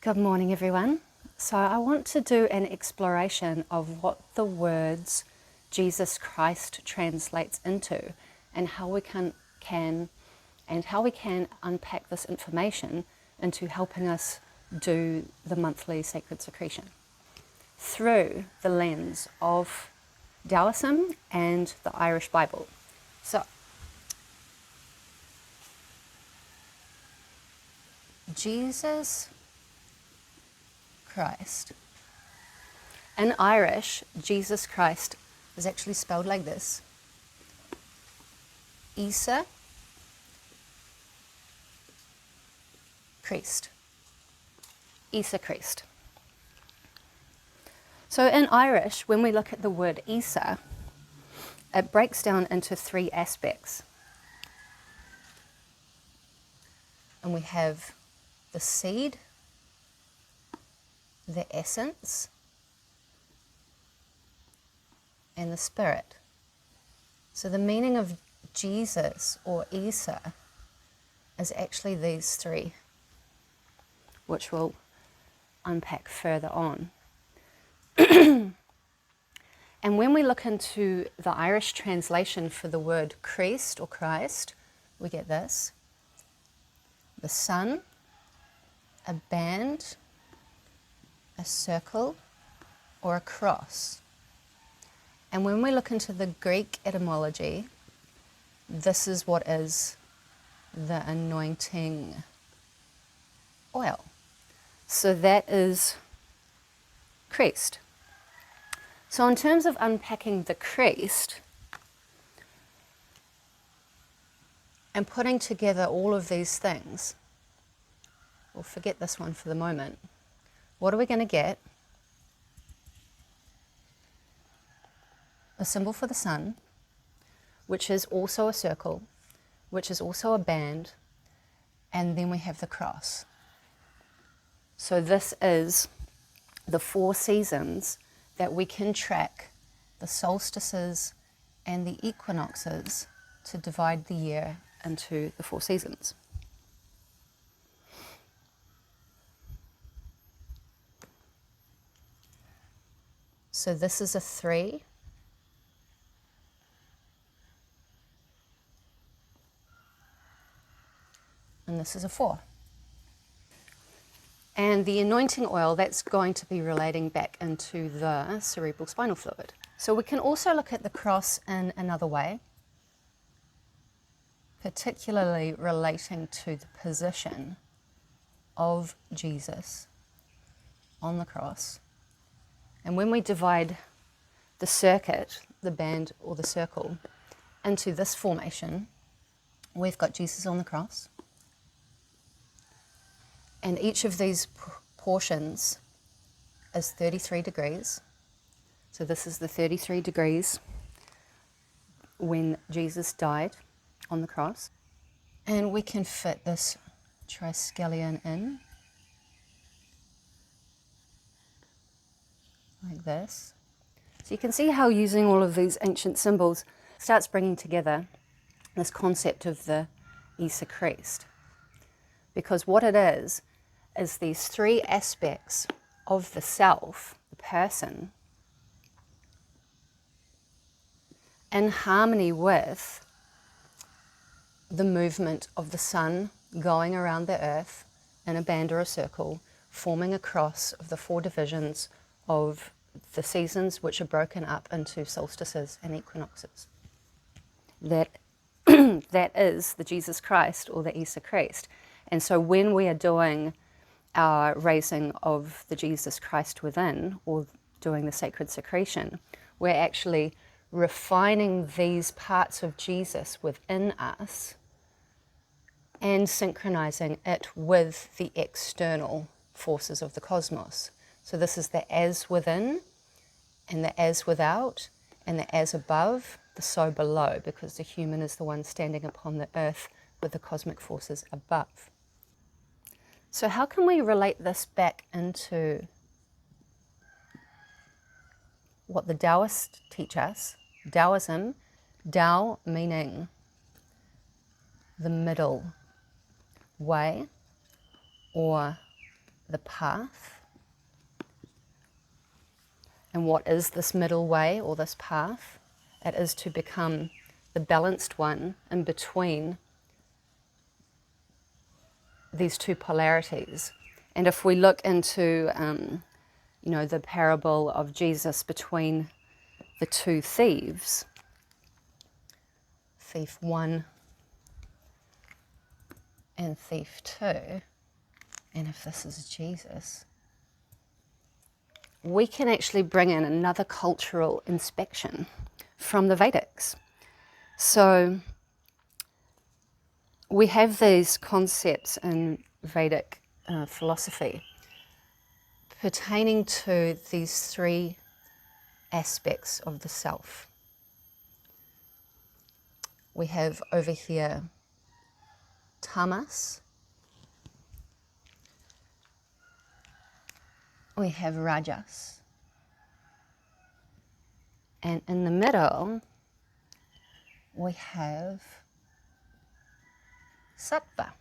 Good morning, everyone. So I want to do an exploration of what the words Jesus Christ translates into and how we can unpack this information into helping us do the monthly Sacred Secretion through the lens of Daoism and the Irish Bible. So Jesus Christ. In Irish, Jesus Christ is actually spelled like this. IESA, Christ. IESA Christ. So in Irish, when we look at the word IESA, it breaks down into three aspects. And we have the seed, the essence, and the spirit. So the meaning of Jesus or IESA is actually these three, which we'll unpack further on. And when we look into the Irish translation for the word Christ or Christ, we get this: the sun, a band, a circle, or a cross. And when we look into the Greek etymology, this is what is the anointing oil. So that is Christ. So in terms of unpacking the Christ and putting together all of these things, we'll forget this one for the moment. What are we going to get? A symbol for the sun, which is also a circle, which is also a band, and then we have the cross. So this is the 4 seasons that we can track, the solstices and the equinoxes, to divide the year into the 4 seasons. So this is a 3. And this is a 4. And the anointing oil, that's going to be relating back into the cerebral spinal fluid. So we can also look at the cross in another way, particularly relating to the position of Jesus on the cross. And when we divide the circuit, the band or the circle, into this formation, we've got Jesus on the cross. And each of these portions is 33 degrees. So this is the 33 degrees when Jesus died on the cross. And we can fit this triskelion in like this. So you can see how using all of these ancient symbols starts bringing together this concept of the IESA Christ. Because what it is these 3 aspects of the self, the person, in harmony with the movement of the sun going around the earth in a band or a circle, forming a cross of the 4 divisions of the seasons, which are broken up into solstices and equinoxes. That is the Jesus Christ or the IESA Christ. And so when we are doing our raising of the Jesus Christ within, or doing the Sacred Secretion, we're actually refining these parts of Jesus within us and synchronizing it with the external forces of the cosmos. So this is the as within and the as without and the as above, the so below, because the human is the one standing upon the earth with the cosmic forces above. So how can we relate this back into what the Daoists teach us? Daoism, Dao meaning the middle way or the path. And what is this middle way or this path? It is to become the balanced one in between these two polarities. And if we look into, the parable of Jesus between the two thieves, thief 1 and thief 2, and if this is Jesus, we can actually bring in another cultural inspection from the Vedics. So we have these concepts in Vedic philosophy pertaining to these three aspects of the self. We have over here tamas, we have rajas, and in the middle we have sattva.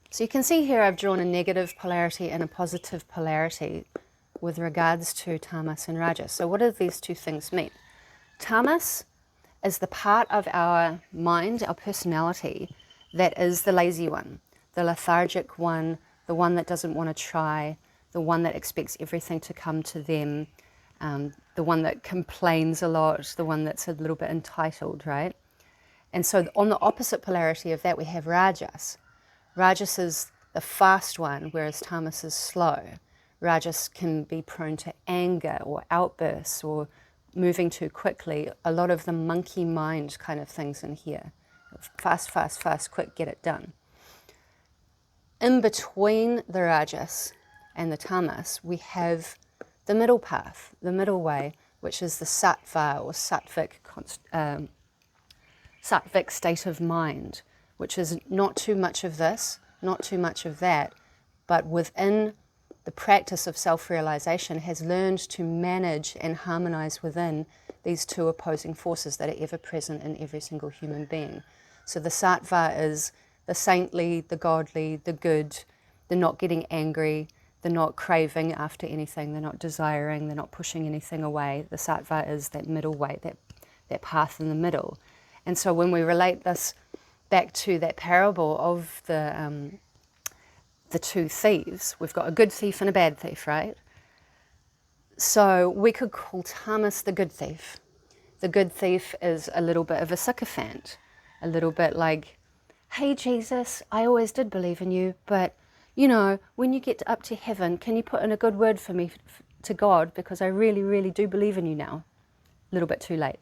So you can see here I've drawn a negative polarity and a positive polarity with regards to tamas and rajas. So what do these two things mean? Tamas is the part of our mind, our personality, that is the lazy one, the lethargic one, the one that doesn't want to try, the one that expects everything to come to them, the one that complains a lot, the one that's a little bit entitled, right? And so on the opposite polarity of that, we have rajas. Rajas is the fast one, whereas tamas is slow. Rajas can be prone to anger or outbursts or moving too quickly. A lot of the monkey mind kind of things in here. Fast, fast, fast, quick, get it done. In between the rajas and the tamas, we have the middle path, the middle way, which is the sattva or sattvic state of mind, which is not too much of this, not too much of that, but within the practice of self-realization has learned to manage and harmonize within these two opposing forces that are ever present in every single human being. So the sattva is the saintly, the godly, the good, the not getting angry, the not craving after anything, they're not desiring, they're not pushing anything away. The sattva is that middle way, that path in the middle. And so when we relate this back to that parable of the two thieves, we've got a good thief and a bad thief, right? So we could call tamas the good thief. The good thief is a little bit of a sycophant, a little bit like, hey Jesus, I always did believe in you, but you know, when you get up to heaven, can you put in a good word for me to God, because I really, really do believe in you now. A little bit too late.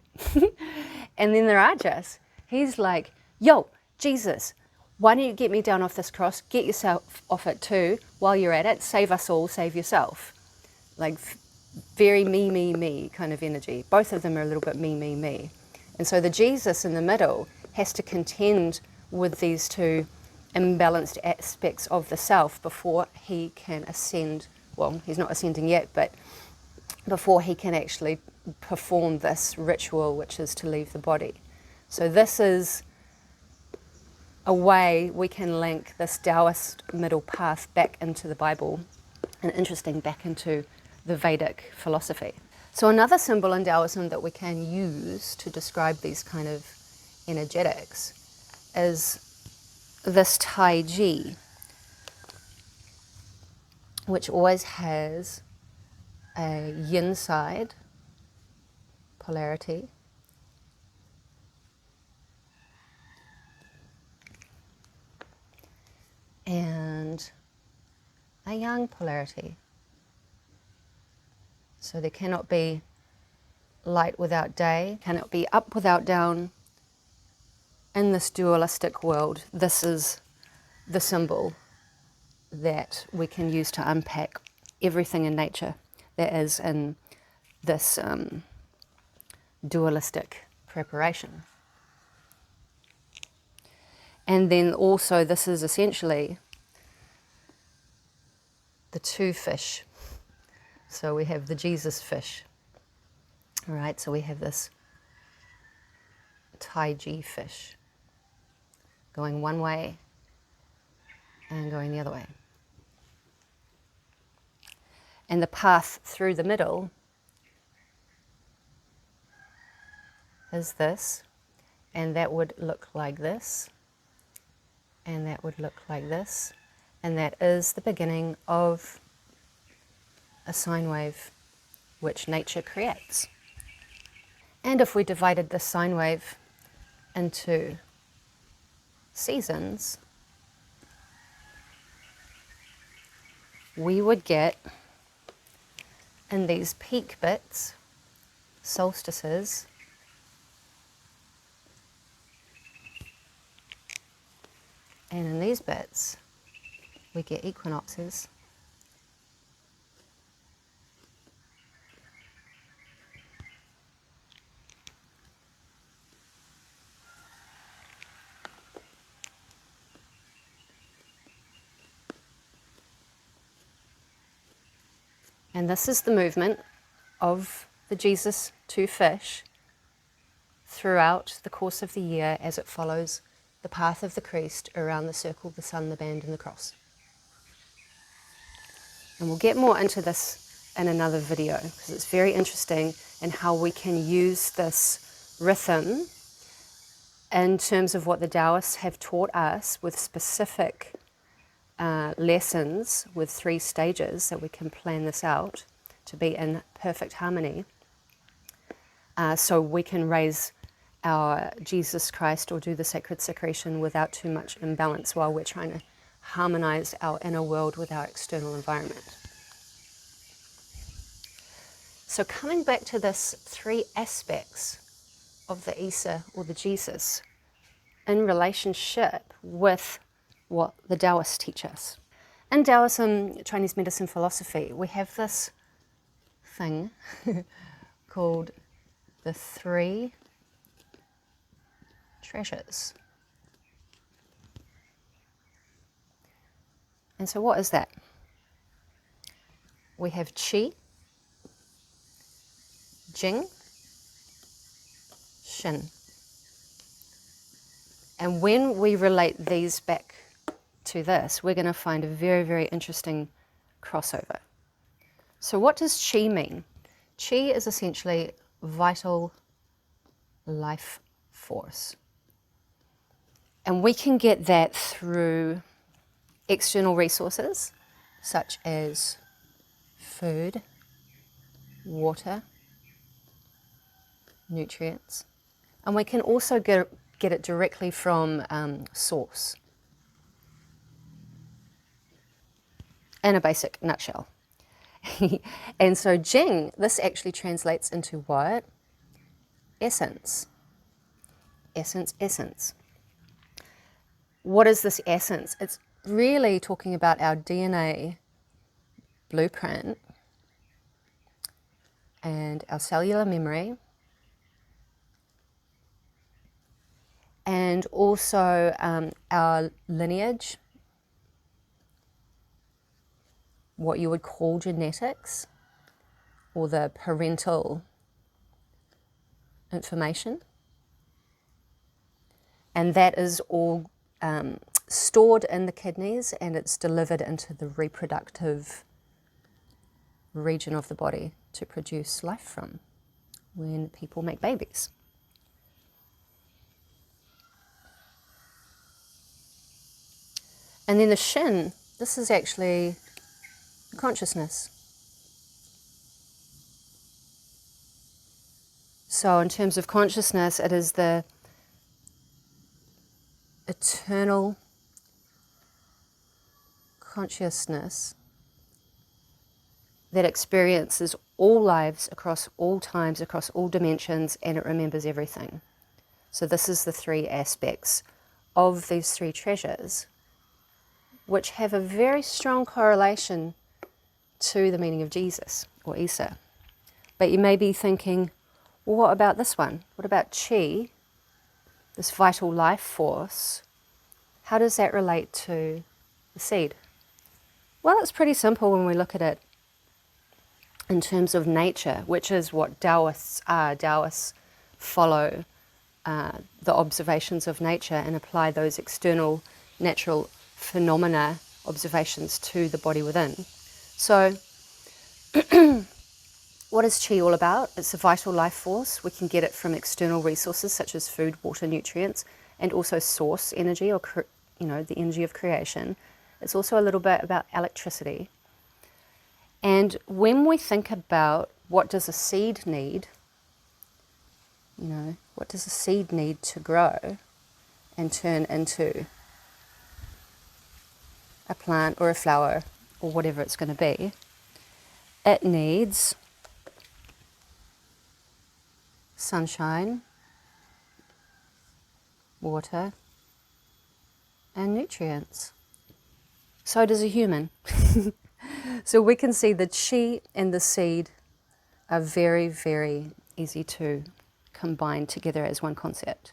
And then the rajas, he's like, yo, Jesus, why don't you get me down off this cross, get yourself off it too, while you're at it, save us all, save yourself. Like very me kind of energy. Both of them are a little bit me. And so the Jesus in the middle has to contend with these two imbalanced aspects of the self before he can ascend. Well, he's not ascending yet, but before he can actually perform this ritual, which is to leave the body. So this is a way we can link this Daoist middle path back into the Bible, and interesting, back into the Vedic philosophy. So another symbol in Taoism that we can use to describe these kind of energetics is this Tai Chi, which always has a yin side polarity and a yang polarity. So there cannot be light without day, cannot be up without down. In this dualistic world, this is the symbol that we can use to unpack everything in nature that is in this dualistic preparation. And then also this is essentially the two fish. So we have the Jesus fish. All right, so we have this Tai Chi fish going one way and going the other way. And the path through the middle is this, and that would look like this, and that would look like this, and that is the beginning of a sine wave which nature creates. And if we divided this sine wave into seasons, we would get, in these peak bits, solstices, and in these bits we get equinoxes, and this is the movement of the Jesus to fish throughout the course of the year as it follows the path of the Christ around the circle, the sun, the band, and the cross. And we'll get more into this in another video because it's very interesting in how we can use this rhythm in terms of what the Taoists have taught us with specific lessons with 3 stages that we can plan this out to be in perfect harmony, so we can raise our Jesus Christ or do the Sacred Secretion without too much imbalance while we're trying to harmonize our inner world with our external environment. So coming back to this 3 aspects of the IESA or the Jesus in relationship with what the Taoists teach us. In Taoism, Chinese medicine philosophy, we have this thing called the 3 treasures. And so what is that? We have Qi, Jing, Shin. And when we relate these back to this, we're going to find a very, very interesting crossover. So what does Qi mean? Qi is essentially vital life force. And we can get that through external resources such as food, water, nutrients. And we can also get it directly from source. In a basic nutshell. And so Jing, this actually translates into what? Essence. Essence, essence. What is this essence? It's really talking about our DNA blueprint and our cellular memory, and also our lineage, what you would call genetics, or the parental information. And that is all stored in the kidneys, and it's delivered into the reproductive region of the body to produce life from when people make babies. And then the Shin, this is actually consciousness. So in terms of consciousness, it is the eternal consciousness that experiences all lives across all times, across all dimensions, and it remembers everything. So this is the 3 aspects of these 3 treasures, which have a very strong correlation to the meaning of Jesus, or IESA. But you may be thinking, well, what about this one? What about Qi, this vital life force? How does that relate to the seed? Well, it's pretty simple when we look at it in terms of nature, which is what Taoists are. Taoists follow the observations of nature and apply those external natural phenomena observations to the body within. So What is chi all about? It's a vital life force. We can get it from external resources such as food, water, nutrients, and also source energy, or the energy of creation. It's also a little bit about electricity. And when we think about what does a seed need, what does a seed need to grow and turn into a plant or a flower or whatever it's going to be, it needs sunshine, water, and nutrients. So does a human. So we can see the chi and the seed are very, very easy to combine together as one concept.